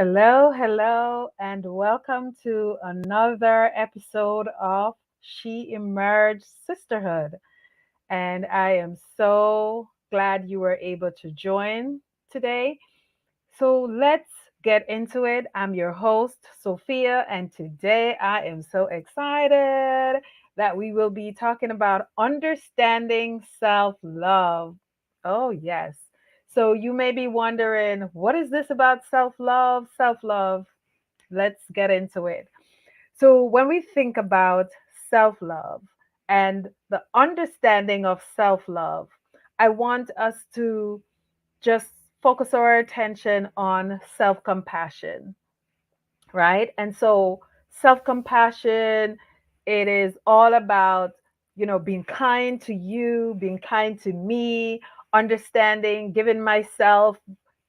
Hello, hello, and welcome to another episode of SheEmerge Sisterhood. And I am so glad you were able to join today. So let's get into it. I'm your host, Sophia, and today I am so excited that we will be talking about understanding self love. Oh, yes. So you may be wondering, what is this about self love? Self love. Let's get into it. So when we think about self love and the understanding of self love, I want us to just focus our attention on self compassion, right? And so, self compassion, it is all about, being kind to you, being kind to me, understanding, giving myself,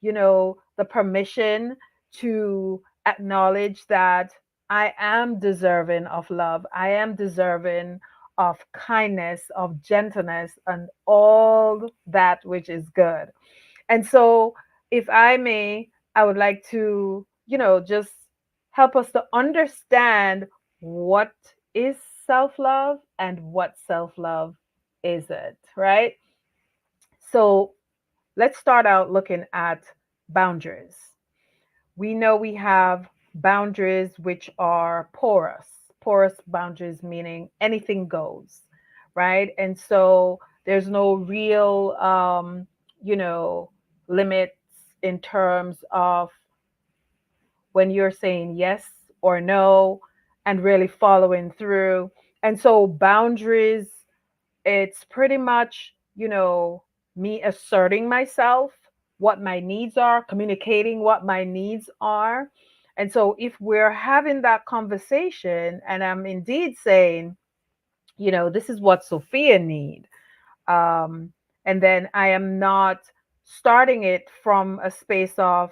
the permission to acknowledge that I am deserving of love. I am deserving of kindness, of gentleness, and all that which is good. And so, if I may, I would like to, just help us to understand what is self love and what self love isn't, right? So, let's start out looking at boundaries. We know we have boundaries which are porous, porous boundaries, meaning anything goes, right? And so there's no real, you know, limits in terms of when you're saying yes or no and really following through. And so boundaries, it's pretty much, me asserting myself, what my needs are, communicating what my needs are. And so if we're having that conversation and I'm indeed saying, this is what Sophia needs, um, and then I am not starting it from a space of,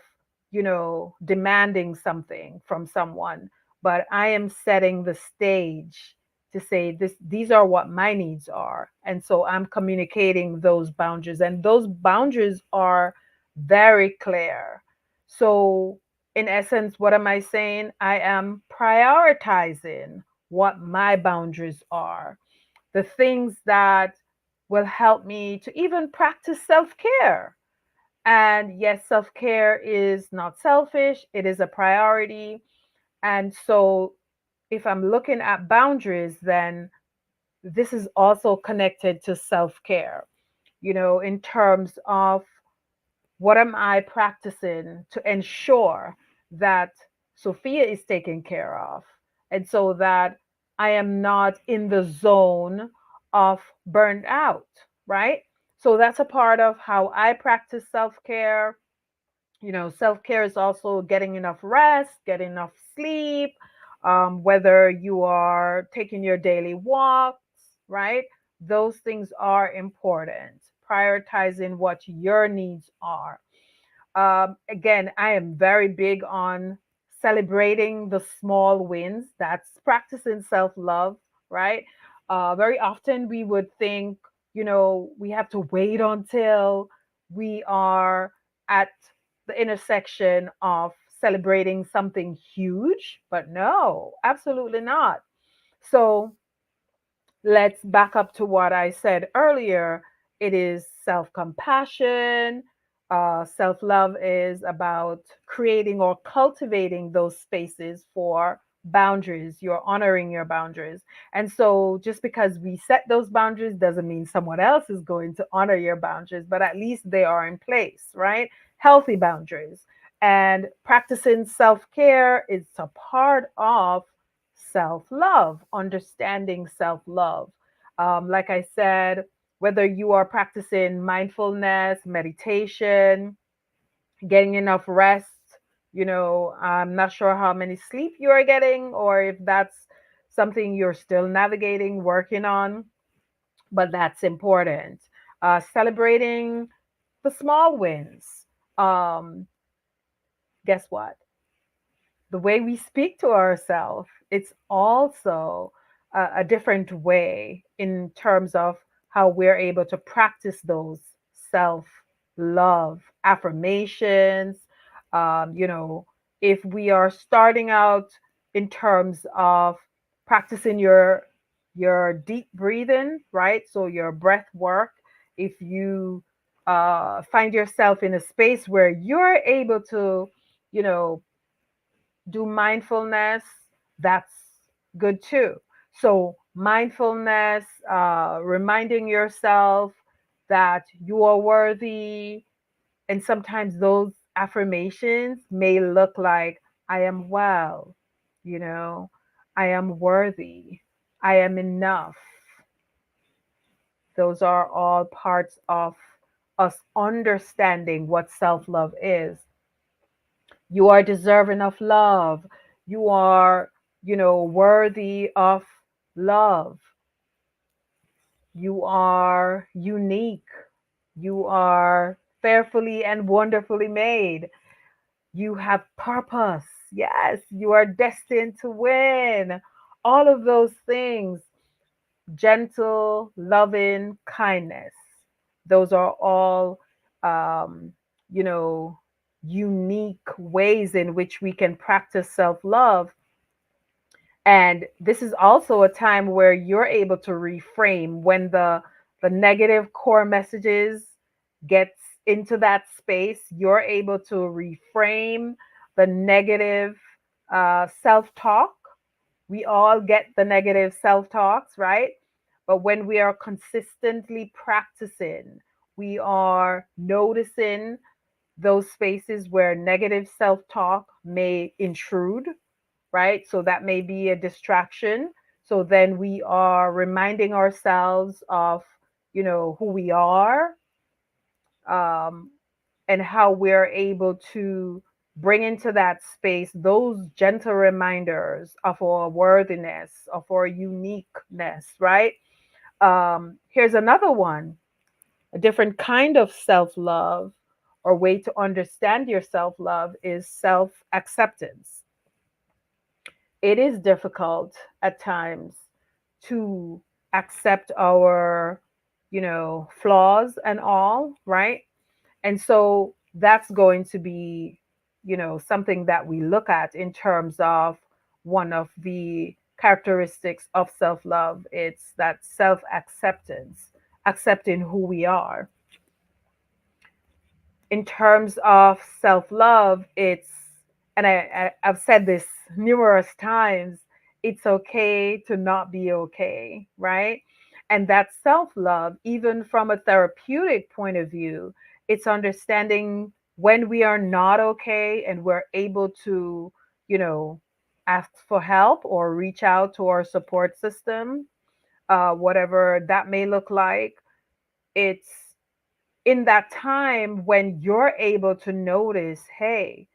demanding something from someone, but I am setting the stage to say these are what my needs are. And so I'm communicating those boundaries, and those boundaries are very clear. So in essence, what am I saying? I am prioritizing what my boundaries are, the things that will help me to even practice self care. And yes, self care is not selfish, it is a priority. And so, if I'm looking at boundaries, then this is also connected to self care, in terms of what am I practicing to ensure that Sophia is taken care of? And so that I am not in the zone of burned out, right? So that's a part of how I practice self care. Self care is also getting enough rest, getting enough sleep, whether you are taking your daily walks, right? Those things are important. Prioritizing what your needs are. Again, I am very big on celebrating the small wins. That's practicing self love, right? Very often we would think, we have to wait until we are at the intersection of celebrating something huge, but no, absolutely not. So let's back up to what I said earlier. It is self compassion. Self love is about creating or cultivating those spaces for boundaries. You're honoring your boundaries. And so, just because we set those boundaries doesn't mean someone else is going to honor your boundaries, but at least they are in place, right? Healthy boundaries. And practicing self care is a part of self love, understanding self love. Like I said, whether you are practicing mindfulness, meditation, getting enough rest, I'm not sure how many sleep you are getting or if that's something you're still navigating, working on, but that's important. Celebrating the small wins. Um, Guess what? The way we speak to ourselves, it's also a different way in terms of how we're able to practice those self love affirmations, um, you know, if we are starting out in terms of practicing your deep breathing, right? So your breath work, if you find yourself in a space where you're able to, you know, do mindfulness, that's good too. So mindfulness, reminding yourself that you are worthy, and sometimes those affirmations may look like, I am well, you know, I am worthy, I am enough. Those are all parts of us understanding what self love is. You are deserving of love. You are, worthy of love. You are unique. You are fearfully and wonderfully made. You have purpose. Yes, you are destined to win. All of those things, gentle, loving, kindness. Those are all, um, you know, unique ways in which we can practice self love. And this is also a time where you're able to reframe when the negative core messages gets into that space. You're able to reframe the negative self-talk. We all get the negative self-talks, right? But when we are consistently practicing, we are noticing those spaces where negative self-talk may intrude, right? So that may be a distraction. So then we are reminding ourselves of, who we are, um, and how we're able to bring into that space those gentle reminders of our worthiness, of our uniqueness, right? Here's another one, a different kind of self love or way to understand your self love is self acceptance. It is difficult at times to accept our, flaws and all, right? And so that's going to be, something that we look at in terms of one of the characteristics of self love. It's that self acceptance, accepting who we are. In terms of self love, it's, and I've said this numerous times, it's okay to not be okay, right? And that self love, even from a therapeutic point of view, it's understanding when we are not okay and we're able to, you know, ask for help or reach out to our support system, whatever that may look like. It's in that time when you're able to notice, hey,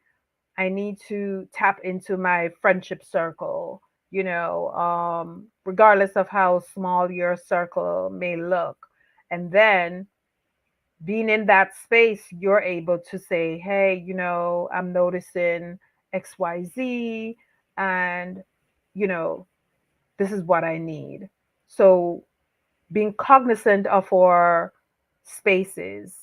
I need to tap into my friendship circle, regardless of how small your circle may look. And then being in that space, you're able to say, hey, I'm noticing XYZ, and, you know, this is what I need. So being cognizant of our spaces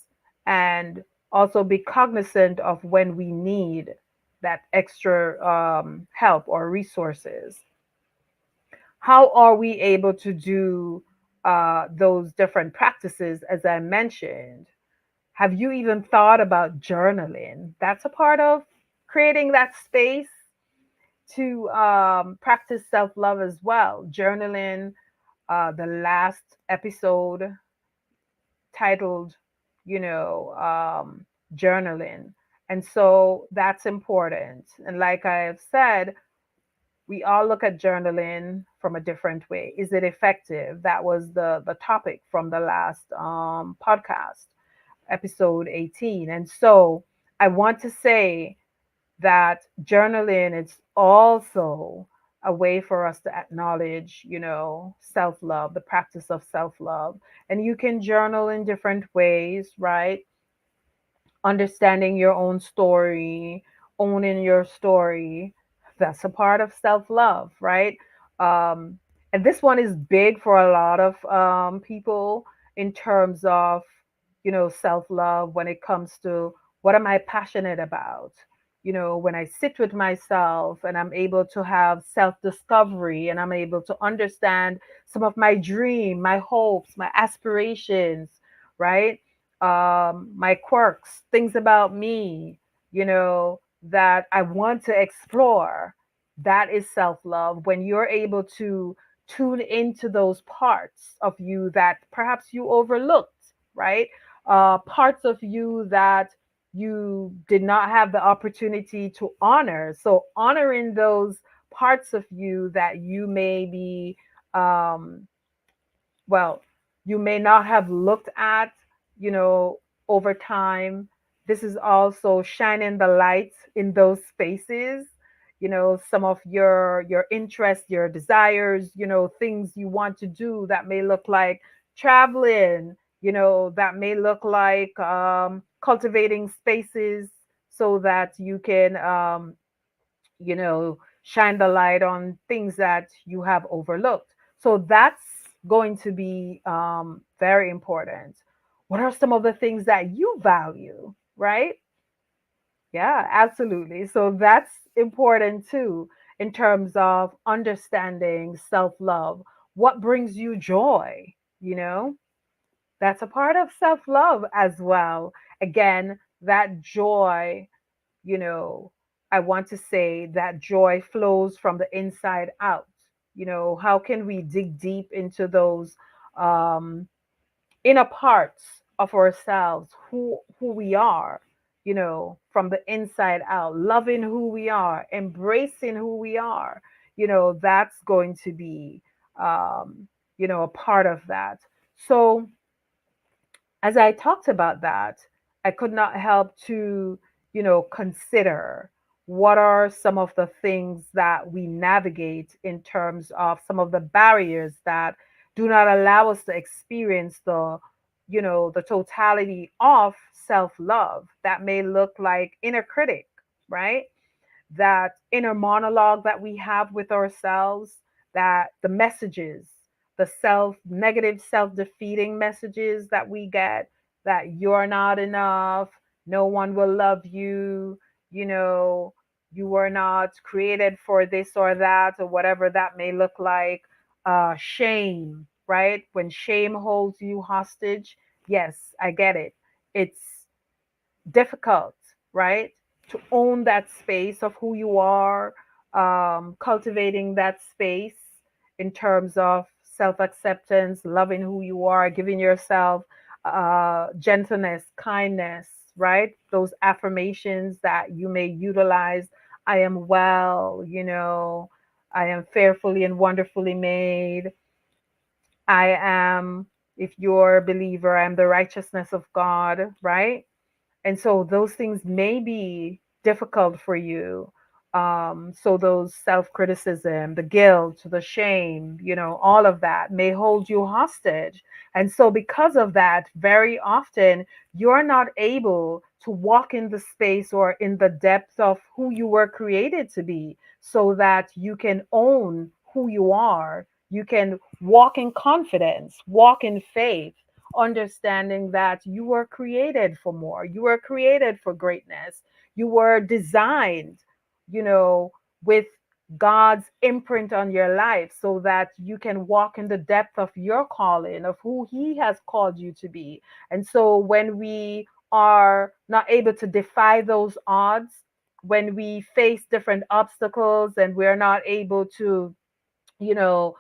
and also be cognizant of when we need that extra help or resources. How are we able to do those different practices, as I mentioned? Have you even thought about journaling? That's a part of creating that space to practice self love as well. Journaling, the last episode titled, you know, um, journaling. And so that's important. And like I've said, we all look at journaling from a different way. Is it effective? That was the topic from the last podcast, episode 18. And so I want to say that journaling is also a way for us to acknowledge, self love, the practice of self love. And you can journal in different ways, right? Understanding your own story, owning your story. That's a part of self love, right? Um, and this one is big for a lot of people in terms of, self love when it comes to what am I passionate about? when I sit with myself and I'm able to have self discovery and I'm able to understand some of my dream, my hopes, my aspirations, right? My quirks, things about me, that I want to explore. That is self love. When you're able to tune into those parts of you that perhaps you overlooked, right? Parts of you that you did not have the opportunity to honor. So, honoring those parts of you that you may be, um, well, you may not have looked at, you know, over time. This is also shining the light in those spaces. Some of your interests, your desires, things you want to do that may look like traveling, that may look like cultivating spaces so that you can shine the light on things that you have overlooked. So that's going to be very important. What are some of the things that you value, right? Yeah, absolutely. So that's important too in terms of understanding self love. What brings you joy? You know, that's a part of self love as well. Again, that joy, you know, I want to say that joy flows from the inside out. How can we dig deep into those um, inner parts of ourselves, who we are, from the inside out, loving who we are, embracing who we are. That's going to be, a part of that. So as I talked about that, I could not help to, consider what are some of the things that we navigate in terms of some of the barriers that do not allow us to experience the totality of self love that may look like inner critic, right? That inner monologue that we have with ourselves, that the messages, the negative self defeating messages that we get, that you're not enough, no one will love you, you know, you were not created for this or that, or whatever that may look like. Shame, right? When shame holds you hostage, yes, I get it. It's difficult, right? To own that space of who you are, cultivating that space in terms of self acceptance, loving who you are, giving yourself gentleness, kindness, right? Those affirmations that you may utilize. I am well, I am fearfully and wonderfully made. I am, if you're a believer, I am the righteousness of God, right? And so those things may be difficult for you. So those self-criticism, the guilt, the shame, all of that may hold you hostage. And so because of that, very often you're not able to walk in the space or in the depth of who you were created to be, so that you can own who you are. You can walk in confidence, walk in faith, understanding that you were created for more. You were created for greatness. You were designed, you know, with God's imprint on your life so that you can walk in the depth of your calling, of who He has called you to be. And so when we are not able to defy those odds, when we face different obstacles and we're not able to you know,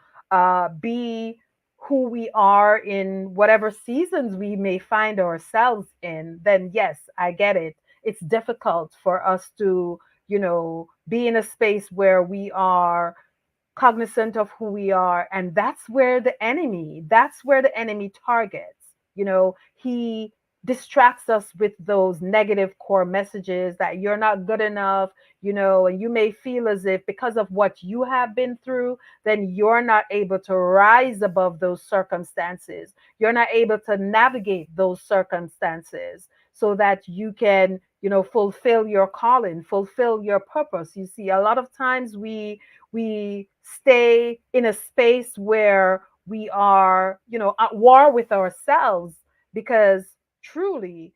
be who we are in whatever seasons we may find ourselves in, then yes, I get it. It's difficult for us to, be in a space where we are cognizant of who we are, and that's where the enemy targets. He distracts us with those negative core messages that you're not good enough, and you may feel as if because of what you have been through, then you're not able to rise above those circumstances, you're not able to navigate those circumstances so that you can fulfill your calling, fulfill your purpose. You see, a lot of times we stay in a space where we are, at war with ourselves, because truly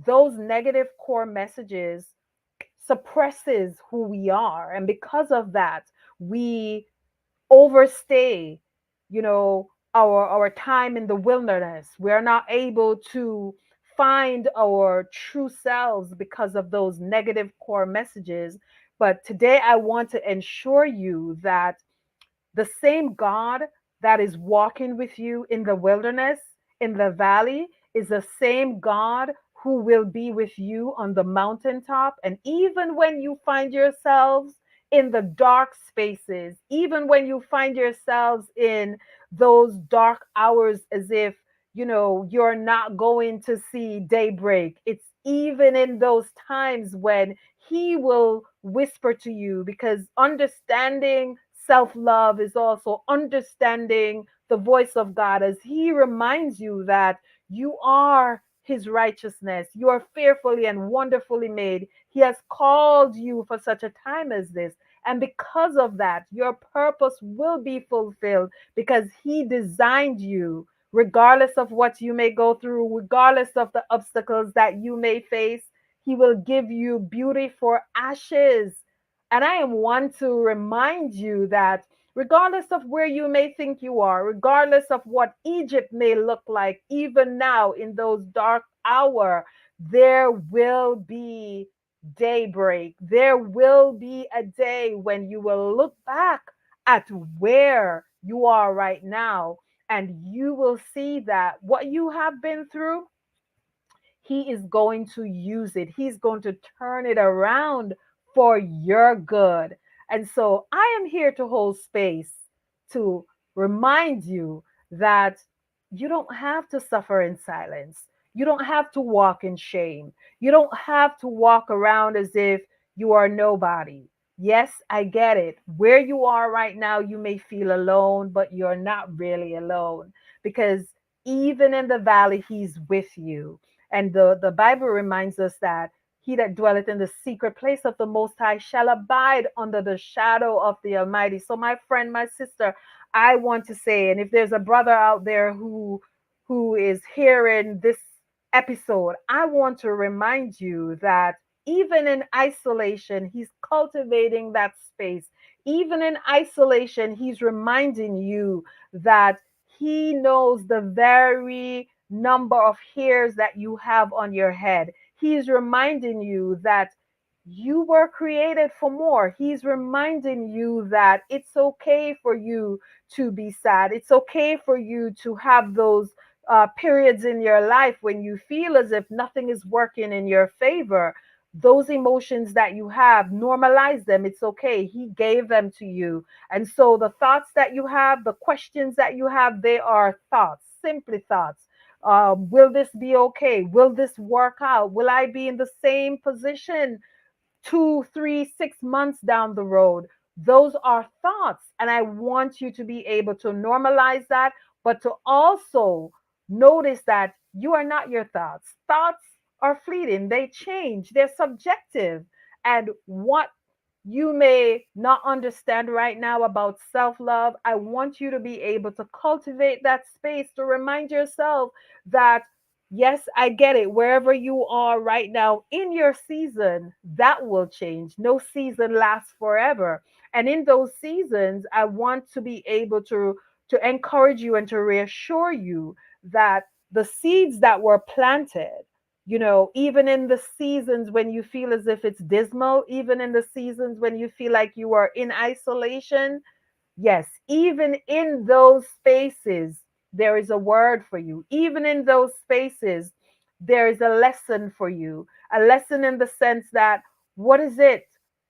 those negative core messages suppresses who we are. And because of that, we overstay, our time in the wilderness. We're not able to find our true selves because of those negative core messages. But today I want to ensure you that the same God that is walking with you in the wilderness, in the valley, is the same God who will be with you on the mountaintop. And even when you find yourselves in the dark spaces, even when you find yourselves in those dark hours as if, you're not going to see daybreak, it's even in those times when he will whisper to you, because understanding self love is also understanding the voice of God as he reminds you that you are his righteousness. You are fearfully and wonderfully made. He has called you for such a time as this. And because of that, your purpose will be fulfilled because he designed you, regardless of what you may go through, regardless of the obstacles that you may face. He will give you beauty for ashes. And I am one to remind you that regardless of where you may think you are, regardless of what Egypt may look like, even now in those dark hours, there will be daybreak. There will be a day when you will look back at where you are right now, and you will see that what you have been through, he is going to use it. He's going to turn it around for your good. And so I am here to hold space to remind you that you don't have to suffer in silence. You don't have to walk in shame. You don't have to walk around as if you are nobody. Yes, I get it. Where you are right now, you may feel alone, but you're not really alone, because even in the valley, he's with you. And the Bible reminds us that he that dwelleth in the secret place of the Most High shall abide under the shadow of the Almighty. So, my friend, my sister, I want to say, and if there's a brother out there who is hearing this episode, I want to remind you that even in isolation, he's cultivating that space. Even in isolation, he's reminding you that he knows the very number of hairs that you have on your head. He's reminding you that you were created for more. He's reminding you that it's okay for you to be sad. It's okay for you to have those periods in your life when you feel as if nothing is working in your favor. Those emotions that you have, normalize them. It's okay. He gave them to you. And so the thoughts that you have, the questions that you have, they are thoughts, simply thoughts. Will this be okay? Will this work out? Will I be in the same position 2, 3, 6 months down the road? Those are thoughts. And I want you to be able to normalize that, but to also notice that you are not your thoughts. Thoughts are fleeting, they change, they're subjective. And what you may not understand right now about self love, I want you to be able to cultivate that space to remind yourself that, yes, I get it. Wherever you are right now in your season, that will change. No season lasts forever. And in those seasons, I want to be able to encourage you and to reassure you that the seeds that were planted, even in the seasons when you feel as if it's dismal, even in the seasons when you feel like you are in isolation, yes, even in those spaces, there is a word for you. Even in those spaces, there is a lesson for you. A lesson in the sense that what is it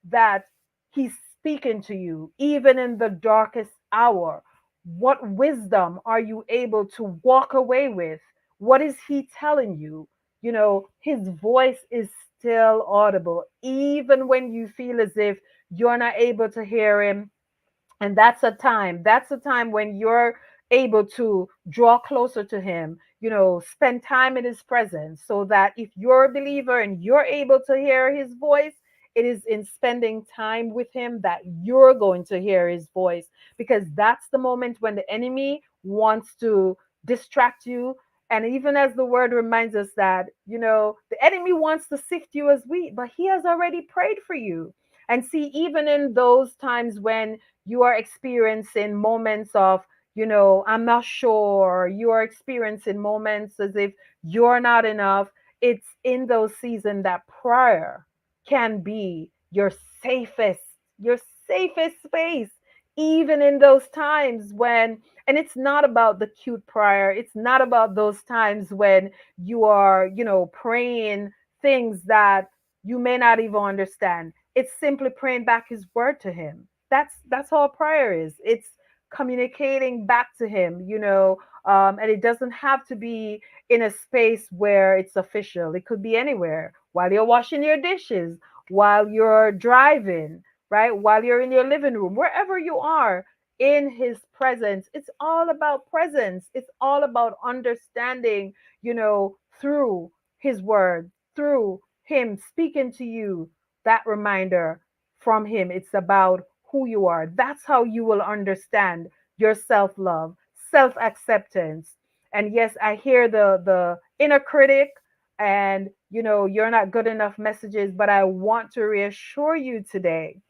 that he's speaking to you, even in the darkest hour? What wisdom are you able to walk away with? What is he telling you? His voice is still audible, even when you feel as if you're not able to hear him. And that's a time when you're able to draw closer to him, spend time in his presence, so that if you're a believer and you're able to hear his voice, it is in spending time with him that you're going to hear his voice, because that's the moment when the enemy wants to distract you. And even as the word reminds us that, the enemy wants to sift you as wheat, but he has already prayed for you. And see, even in those times when you are experiencing moments of, I'm not sure, you are experiencing moments as if you're not enough, it's in those seasons that prayer can be safest, your safest space, even in those times when, and it's not about the cute prayer. It's not about those times when you are, praying things that you may not even understand. It's simply praying back his word to him. That's all prayer is. It's communicating back to him, and it doesn't have to be in a space where it's official. It could be anywhere, while you're washing your dishes, while you're driving, right? While you're in your living room, wherever you are, in his presence. It's all about presence. It's all about understanding, through his word, through him speaking to you, that reminder from him. It's about who you are. That's how you will understand your self-love, self-acceptance. And yes, I hear the inner critic, and you're not good enough messages, but I want to reassure you today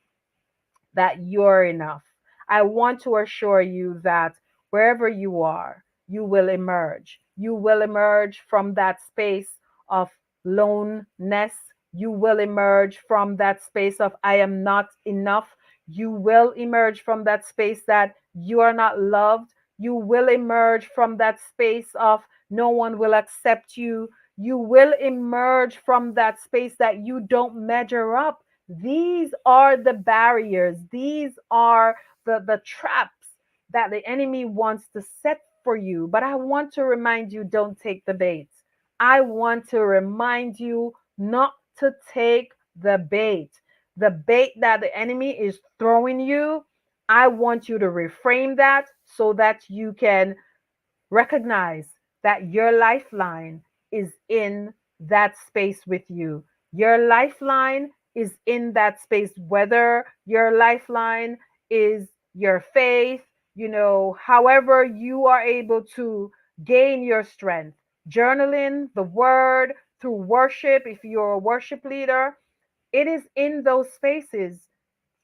that you're enough. I want to assure you that wherever you are, you will emerge. You will emerge from that space of loneness. You will emerge from that space of I am not enough. You will emerge from that space that you are not loved. You will emerge from that space of no one will accept you. You will emerge from that space that you don't measure up. These are the barriers. These are the traps that the enemy wants to set for you. But I want to remind you, don't take the bait. I want to remind you not to take the bait. The bait that the enemy is throwing you, I want you to reframe that so that you can recognize that your lifeline is in that space with you. Your lifeline is in that space, whether your lifeline is your faith, however you are able to gain your strength. Journaling, the word, through worship, if you're a worship leader, it is in those spaces,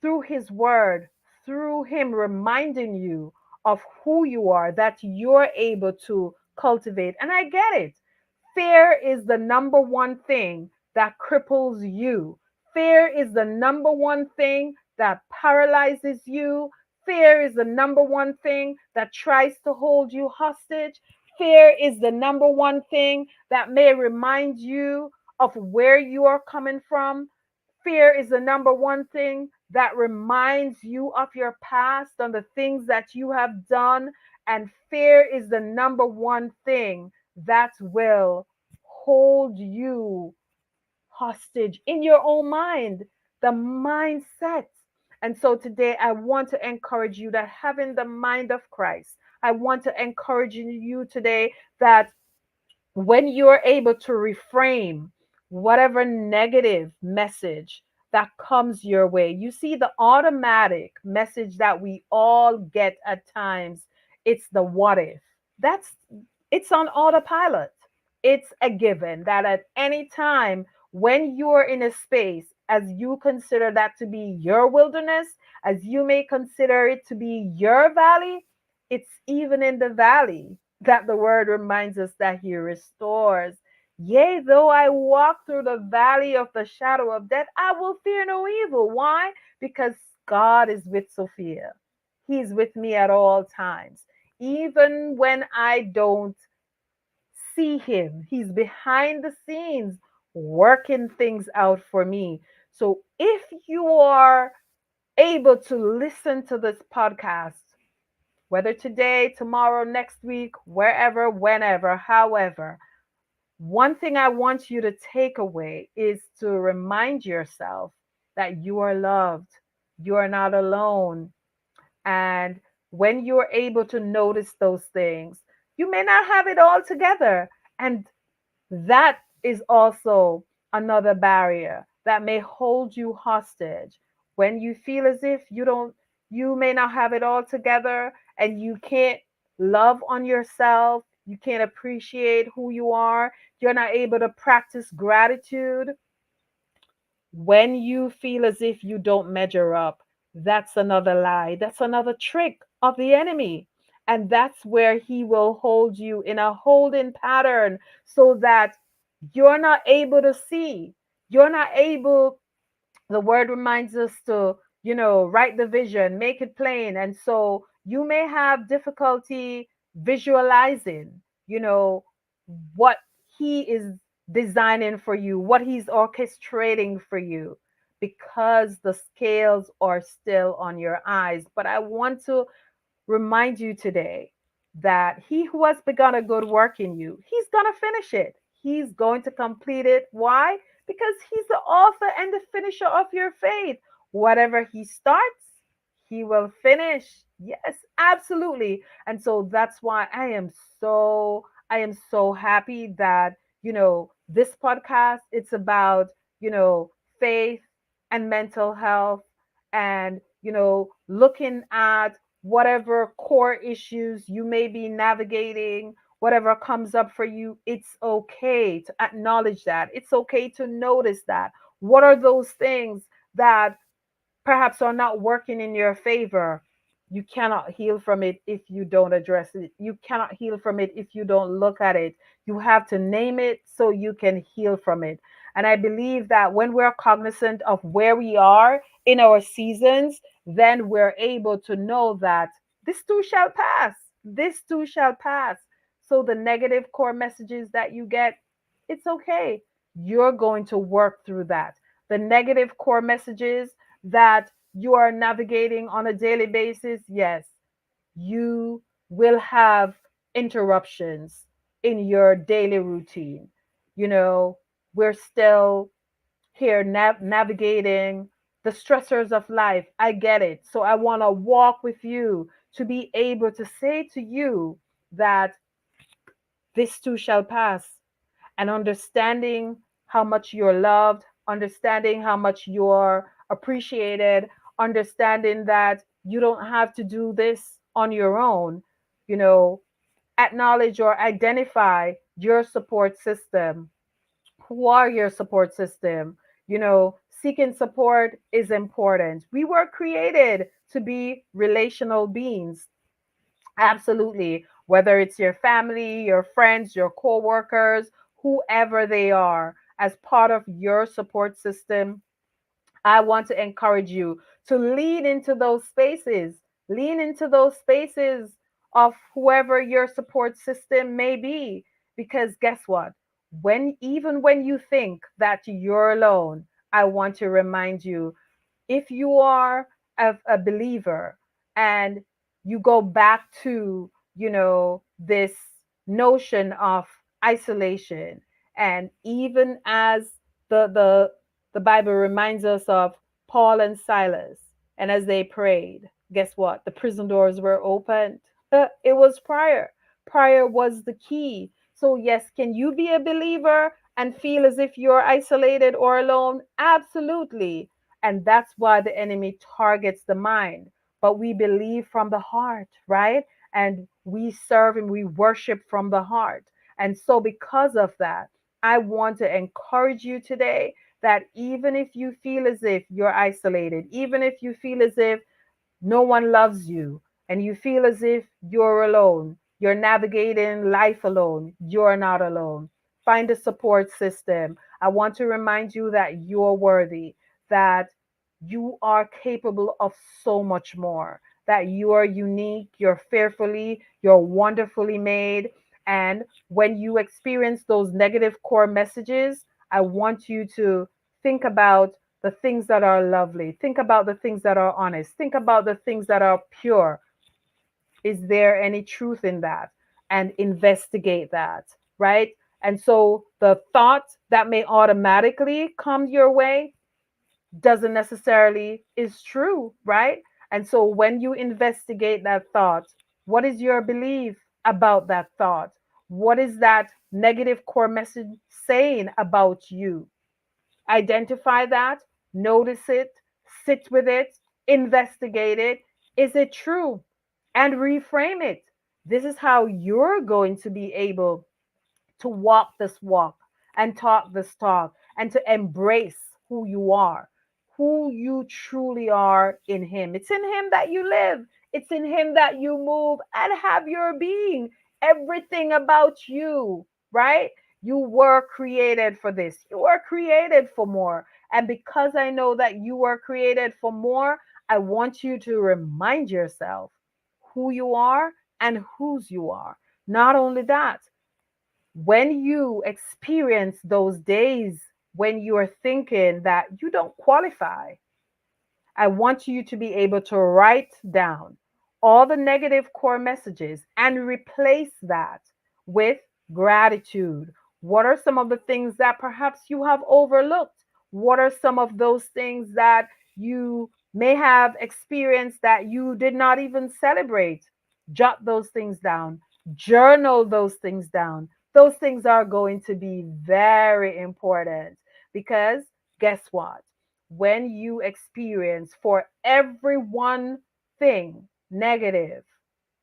through his word, through him reminding you of who you are, that you're able to cultivate. And I get it. Fear is the number one thing that cripples you. Fear is the number one thing that paralyzes you. Fear is the number one thing that tries to hold you hostage. Fear is the number one thing that may remind you of where you are coming from. Fear is the number one thing that reminds you of your past and the things that you have done. And fear is the number one thing that will hold you hostage in your own mind, the mindset. And so today, I want to encourage you that having the mind of Christ, I want to encourage you today that when you're able to reframe whatever negative message that comes your way, you see the automatic message that we all get at times, it's the what if. That's it's on autopilot. It's a given that at any time when you're in a space, as you consider that to be your wilderness, as you may consider it to be your valley, it's even in the valley that the word reminds us that he restores. Yea, though I walk through the valley of the shadow of death, I will fear no evil. Why? Because God is with Sophia. He's with me at all times. Even when I don't see him, he's behind the scenes working things out for me. So if you are able to listen to this podcast, whether today, tomorrow, next week, wherever, whenever, however, one thing I want you to take away is to remind yourself that you are loved, you are not alone. And when you're able to notice those things, you may not have it all together. And that is also another barrier that may hold you hostage when you feel as if you may not have it all together and you can't love on yourself. You can't appreciate who you are. You're not able to practice gratitude when you feel as if you don't measure up. That's another lie. That's another trick of the enemy. And that's where he will hold you in a holding pattern so that you're not able to see. You're not able, the word reminds us to, write the vision, make it plain. And so you may have difficulty visualizing, you know, what he is designing for you, what he's orchestrating for you, because the scales are still on your eyes. But I want to remind you today that he who has begun a good work in you, he's going to finish it. He's going to complete it. Why? Because he's the author and the finisher of your faith. Whatever he starts, he will finish. Yes, absolutely. And so that's why I am so happy that, this podcast, it's about, faith and mental health, and, looking at whatever core issues you may be navigating, whatever comes up for you. It's okay to acknowledge that. It's okay to notice that. What are those things that perhaps are not working in your favor? You cannot heal from it if you don't address it. You cannot heal from it if you don't look at it. You have to name it so you can heal from it. And I believe that when we're cognizant of where we are in our seasons, then we're able to know that this too shall pass. This too shall pass. So the negative core messages that you get, it's okay. You're going to work through that. The negative core messages that you are navigating on a daily basis, yes, you will have interruptions in your daily routine. You know, we're still here navigating the stressors of life. I get it. So I want to walk with you to be able to say to you that this too shall pass, and understanding how much you're loved, understanding how much you're appreciated, understanding that you don't have to do this on your own. You know, acknowledge or identify your support system. Who are your support system? Seeking support is important. We were created to be relational beings. Absolutely. Whether it's your family, your friends, your coworkers, whoever they are, as part of your support system, I want to encourage you to lean into those spaces. Lean into those spaces of whoever your support system may be. Because guess what? Even when you think that you're alone, I want to remind you, if you are a believer and you go back to, this notion of isolation, and even as the Bible reminds us of Paul and Silas, and as they prayed, guess what? The prison doors were opened. It was prayer. Prayer was the key. So yes, can you be a believer and feel as if you're isolated or alone? Absolutely. And that's why the enemy targets the mind. But we believe from the heart, right? And we serve and we worship from the heart. And so, because of that, I want to encourage you today that even if you feel as if you're isolated, even if you feel as if no one loves you, and you feel as if you're alone, you're navigating life alone, you're not alone. Find a support system. I want to remind you that you're worthy, that you are capable of so much more, that you are unique, you're fearfully, you're wonderfully made. And when you experience those negative core messages, I want you to think about the things that are lovely. Think about the things that are honest. Think about the things that are pure. Is there any truth in that? And investigate that, right? And so the thought that may automatically come your way doesn't necessarily is true, right? And so when you investigate that thought, what is your belief about that thought? What is that negative core message saying about you? Identify that, notice it, sit with it, investigate it. Is it true? And reframe it. This is how you're going to be able to walk this walk and talk this talk and to embrace who you are, who you truly are in Him. It's in Him that you live, it's in Him that you move and have your being. Everything about you, right? You were created for this, you were created for more. And because I know that you were created for more, I want you to remind yourself who you are and whose you are. Not only that, when you experience those days when you are thinking that you don't qualify, I want you to be able to write down all the negative core messages and replace that with gratitude. What are some of the things that perhaps you have overlooked? What are some of those things that you may have experienced that you did not even celebrate? Jot those things down, journal those things down. Those things are going to be very important because guess what? When you experience for every one thing negative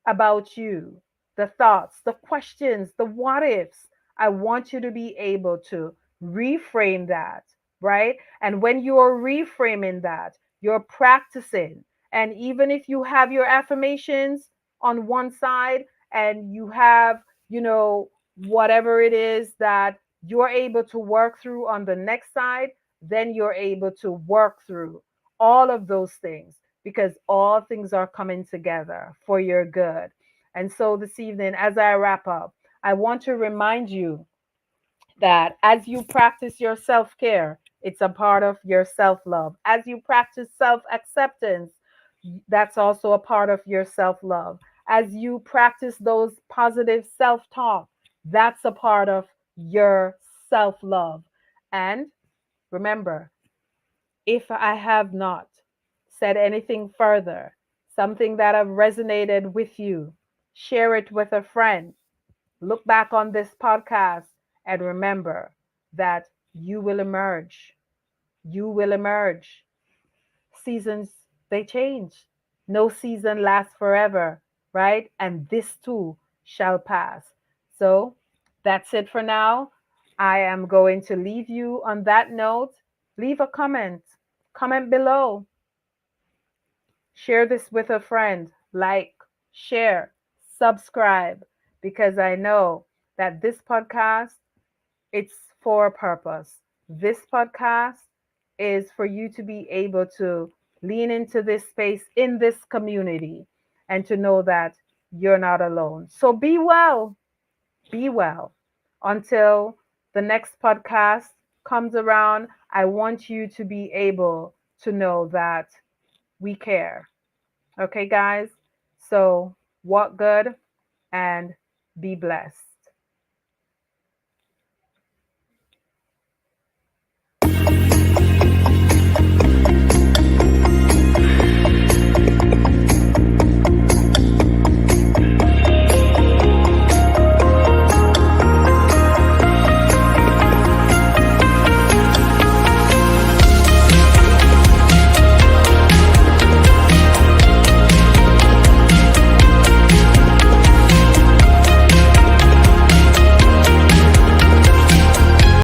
about you, the thoughts, the questions, the what ifs, I want you to be able to reframe that, right? And when you're reframing that, you're practicing. And even if you have your affirmations on one side and you have, whatever it is that you're able to work through on the next side, then you're able to work through all of those things because all things are coming together for your good. And so this evening, as I wrap up, I want to remind you that as you practice your self care, it's a part of your self love. As you practice self acceptance, that's also a part of your self love. As you practice those positive self talk, that's a part of your self love. And remember, if I have not said anything further, something that have resonated with you, share it with a friend. Look back on this podcast and remember that you will emerge. You will emerge. Seasons, they change. No season lasts forever, right? And this too shall pass. So that's it for now. I am going to leave you on that note. Leave a comment. Comment below. Share this with a friend. Like, share, subscribe, because I know that this podcast, it's for a purpose. This podcast is for you to be able to lean into this space in this community and to know that you're not alone. So be well, be well. Until the next podcast comes around, I want you to be able to know that we care. Okay, guys? So walk good and be blessed.